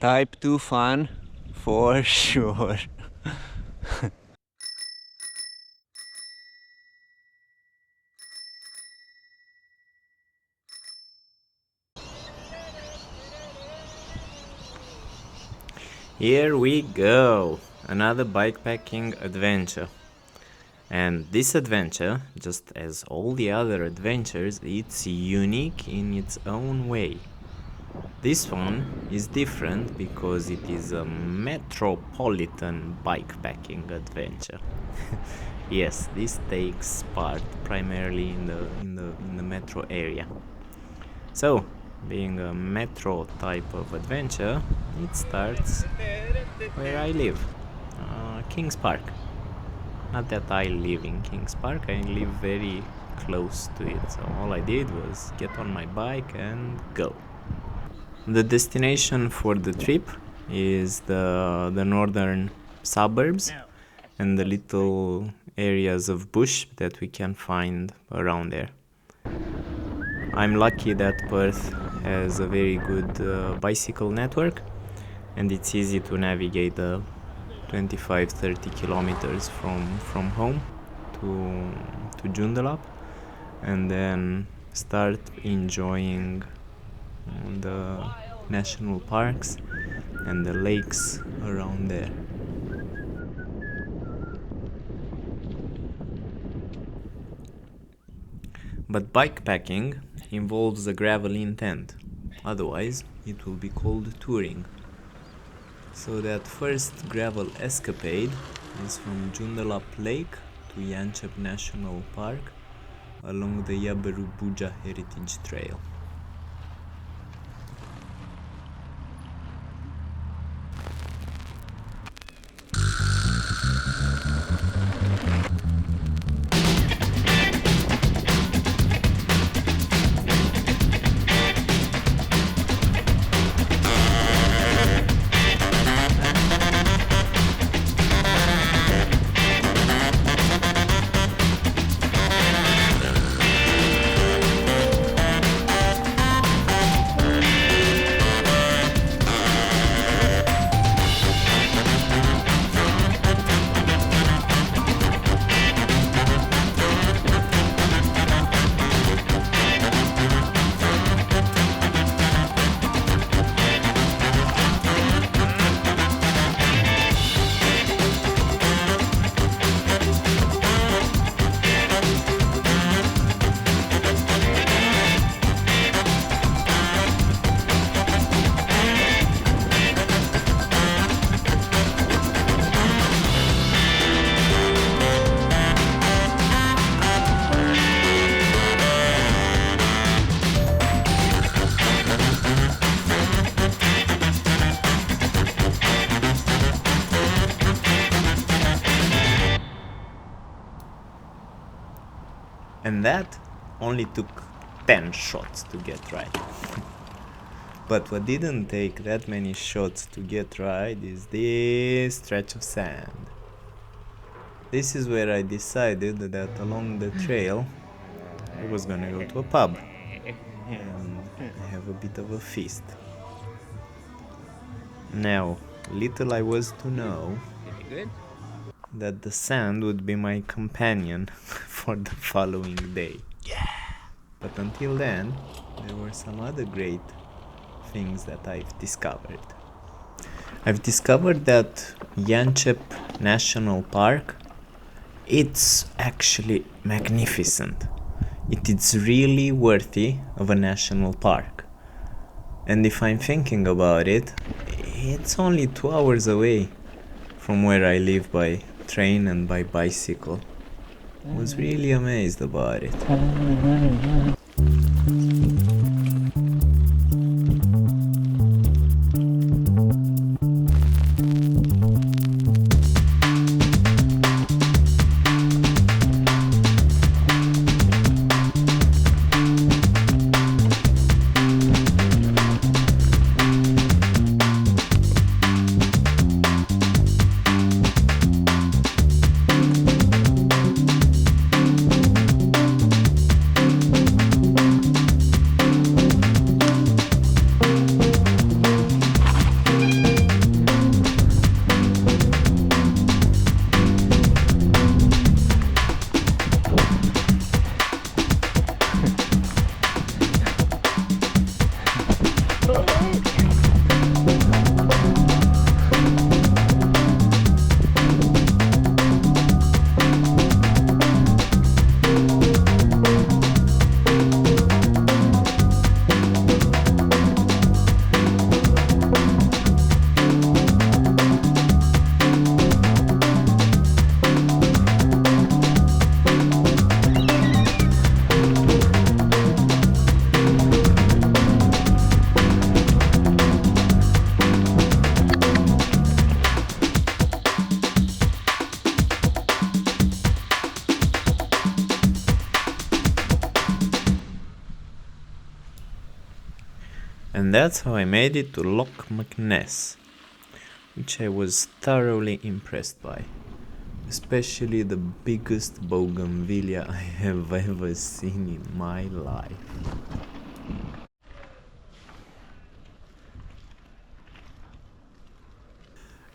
Type 2 fun for sure. Here we go, another bikepacking adventure. And this adventure, just as all the other adventures, it's unique in its own way. This one is different because it is a metropolitan bikepacking adventure. Yes, this takes part primarily in the metro area. So, being a metro type of adventure, it starts where I live, Kings Park. Not that I live in Kings Park, I live very close to it, so all I did was get on my bike and go. The destination for the trip is the northern suburbs and the little areas of bush that we can find around there. I'm lucky that Perth has a very good bicycle network, and it's easy to navigate the 25-30 kilometers from home to Joondalup and then start enjoying the national parks and the lakes around there. But bikepacking involves a gravel intent, otherwise it will be called touring. So that first gravel escapade is from Joondalup Lake to Yanchep National Park along the Yaberubuja Heritage Trail. And that only took 10 shots to get right. But what didn't take that many shots to get right is this stretch of sand. This is where I decided that along the trail I was gonna go to a pub and have a bit of a feast. Now, little I was to know that the sand would be my companion for the following day. Yeah. But until then, there were some other great things that I've discovered. I've discovered that Yanchep National Park, it's actually magnificent. It is really worthy of a national park. And if I'm thinking about it, it's only 2 hours away from where I live by train and by bicycle. I was really amazed about it. And that's how I made it to Loch McNess, which I was thoroughly impressed by. Especially the biggest bougainvillea I have ever seen in my life.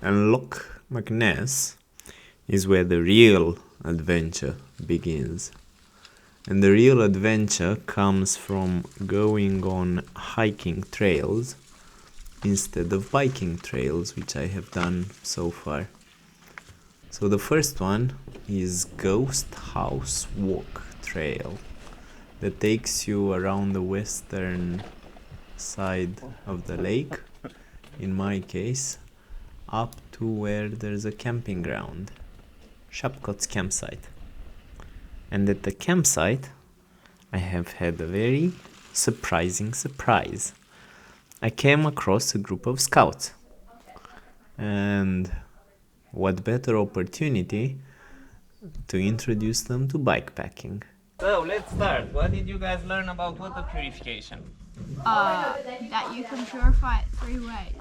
And Loch McNess is where the real adventure begins. And the real adventure comes from going on hiking trails instead of biking trails, which I have done so far. So the first one is Ghost House Walk Trail that takes you around the western side of the lake, in my case, up to where there's a camping ground, Shapcott's campsite. And at the campsite, I have had a very surprising surprise. I came across a group of scouts. And what better opportunity to introduce them to bikepacking. So let's start. What did you guys learn about water purification? That you can purify it 3 ways.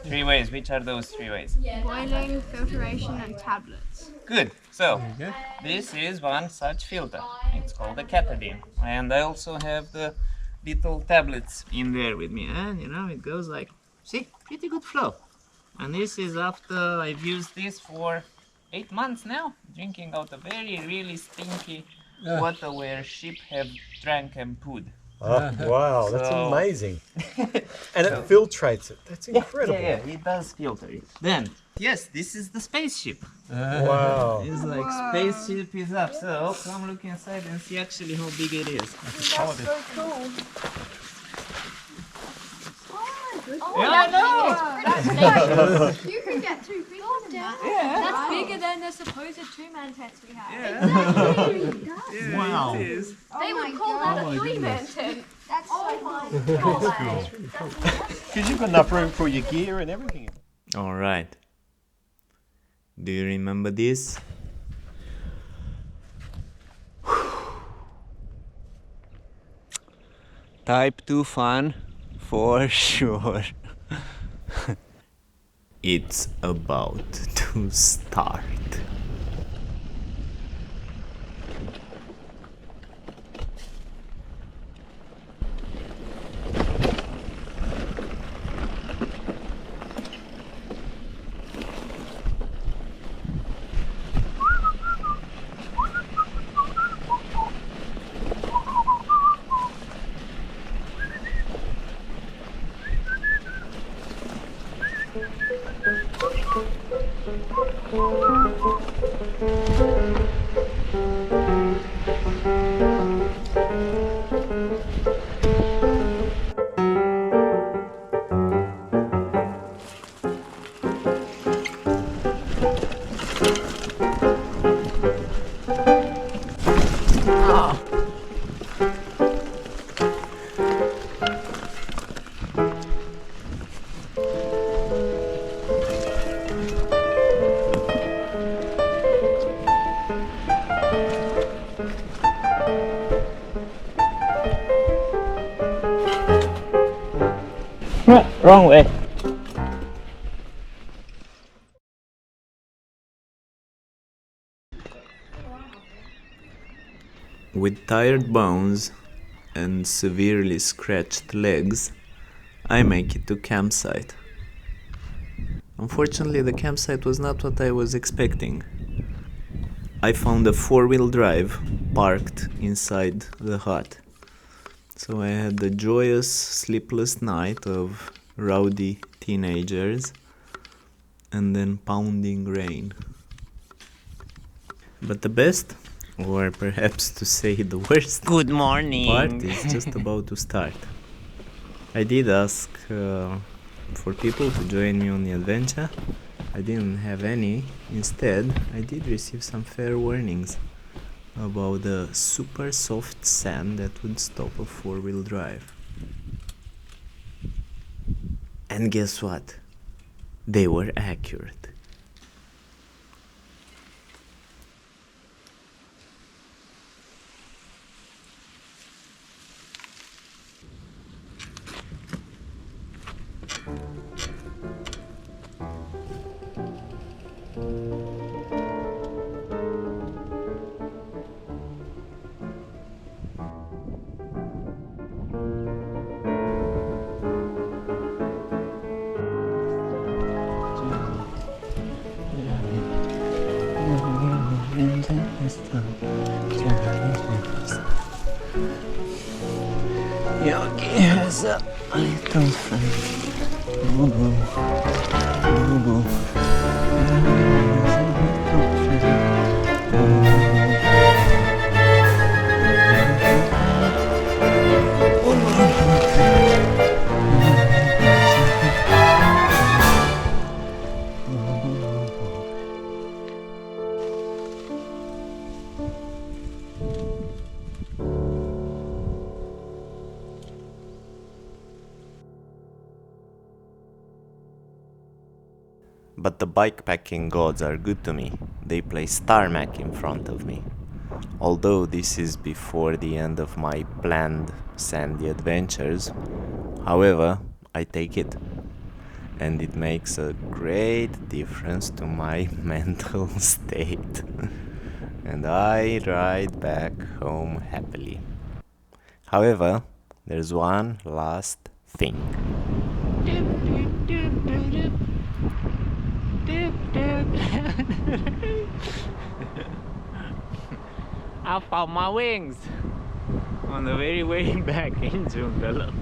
3 ways. Which are those 3 ways? Boiling, filtration and tablets. Good. So this is one such filter. It's called a catadine. And I also have the little tablets in there with me. And you know, it goes like, see, pretty good flow. And this is after I've used this for 8 months now, drinking out a very, really stinky water where sheep have drank and pooed. Oh, wow, that's So- amazing. And it filtrates it. That's incredible. Yeah, it does filter it. Then, yes, this is the spaceship. Wow. It's like spaceship is up. So come look inside and see actually how big it is. That's so cool. Yeah, I know. You can get 2 people in that. Yeah. That's bigger than the supposed 2-man tents we have. Yeah, Wow. it is. They would call that a 3-man tent. That's so fun. Because you've got enough room for your gear and everything. All right. Do you remember this? Type 2 fun for sure. It's about to start. Wrong way. With tired bones and severely scratched legs, I make it to campsite. Unfortunately, the campsite was not what I was expecting. I found a 4-wheel drive parked inside the hut. So I had the joyous, sleepless night of rowdy teenagers and then pounding rain. But the best, or perhaps to say the worst, Good morning. part is just about to start. I did ask for people to join me on the adventure. I didn't have any. Instead, I did receive some fair warnings about the super soft sand that would stop a 4-wheel drive. And guess what? They were accurate. Yogi has a little friend. Boo boo. Boo boo. But the bikepacking gods are good to me. They place Tarmac in front of me. Although this is before the end of my planned sandy adventures, however, I take it. And it makes a great difference to my mental state. And I ride back home happily. However, there's one last thing. I found my wings on the very way back in Joondalup.